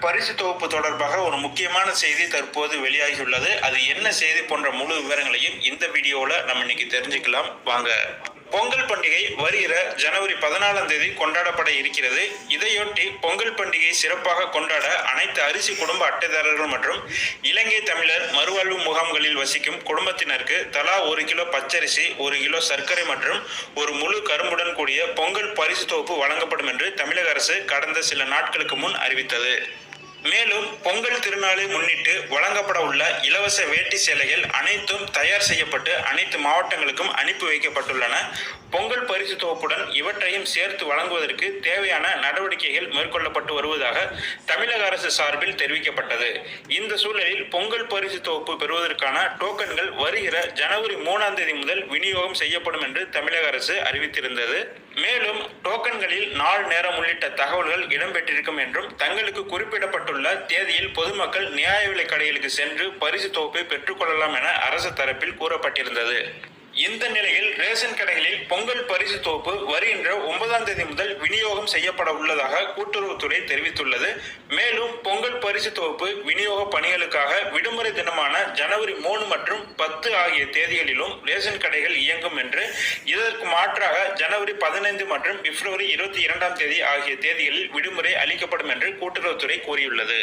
பரிசு தொகுப்பு தொடர்பாக ஒரு முக்கியமான செய்தி தற்போது வெளியாகியுள்ளது. அது என்ன செய்தி போன்ற முழு விவரங்களையும் இந்த வீடியோவில் நம்ம இன்னைக்கு தெரிஞ்சுக்கலாம் வாங்க. பொங்கல் பண்டிகை வருகிற ஜனவரி 14ஆம் தேதி கொண்டாடப்பட இருக்கிறது. இதையொட்டி பொங்கல் பண்டிகை சிறப்பாக கொண்டாட அனைத்து அரிசி குடும்ப அட்டைதாரர்கள் மற்றும் இலங்கை தமிழர் மறுவாழ்வு முகாம்களில் வசிக்கும் குடும்பத்தினருக்கு தலா 1 கிலோ பச்சரிசி, 1 கிலோ சர்க்கரை மற்றும் ஒரு முழு கரும்புடன் கூடிய பொங்கல் பரிசு தொகுப்பு வழங்கப்படும் என்று தமிழக அரசு கடந்த சில நாட்களுக்கு முன் அறிவித்தது. மேலும் பொங்கல் திருநாளை முன்னிட்டு வழங்கப்பட உள்ள இலவச வேட்டி சேலைகள் அனைத்தும் தயார் செய்யப்பட்டு அனைத்து மாவட்டங்களுக்கும் அனுப்பி வைக்கப்பட்டுள்ளன. பொங்கல் பரிசு தொகுப்புடன் இவற்றையும் சேர்த்து வழங்குவதற்கு தேவையான நடவடிக்கைகள் மேற்கொள்ளப்பட்டு வருவதாக தமிழக அரசு சார்பில் தெரிவிக்கப்பட்டது. இந்த சூழலில் பொங்கல் பரிசு தொகுப்பு பெறுவதற்கான டோக்கன்கள் வருகிற ஜனவரி 3ஆம் தேதி முதல் விநியோகம் செய்யப்படும் என்று தமிழக அரசு அறிவித்திருந்தது. மேலும் டோக்கன்களில் நாள், நேரம் உள்ளிட்ட தகவல்கள் இடம்பெற்றிருக்கும் என்றும் தங்களுக்கு குறிப்பிடப்பட்டுள்ள தேதியில் பொதுமக்கள் நியாய விலை கடைகளுக்கு சென்று பரிசு தொகுப்பை பெற்றுக்கொள்ளலாம் என அரசு தரப்பில் கூறப்பட்டிருந்தது. இந்த நிலையில் ரேஷன் கடைகளில் பொங்கல் பரிசு தொகுப்பு வருகின்ற 9ஆம் தேதி முதல் விநியோகம் செய்யப்பட உள்ளதாக கூட்டுறவுத்துறை தெரிவித்துள்ளது. மேலும் பொங்கல் பரிசு தொகுப்பு விநியோக பணிகளுக்காக விடுமுறை தினமான ஜனவரி 3 மற்றும் 10 ஆகிய தேதிகளிலும் ரேஷன் கடைகள் இயங்கும் என்று, இதற்கு மாற்றாக ஜனவரி 15 மற்றும் பிப்ரவரி 22ஆம் தேதி ஆகிய தேதிகளில் விடுமுறை அளிக்கப்படும் என்று கூட்டுறவுத்துறை கூறியுள்ளது.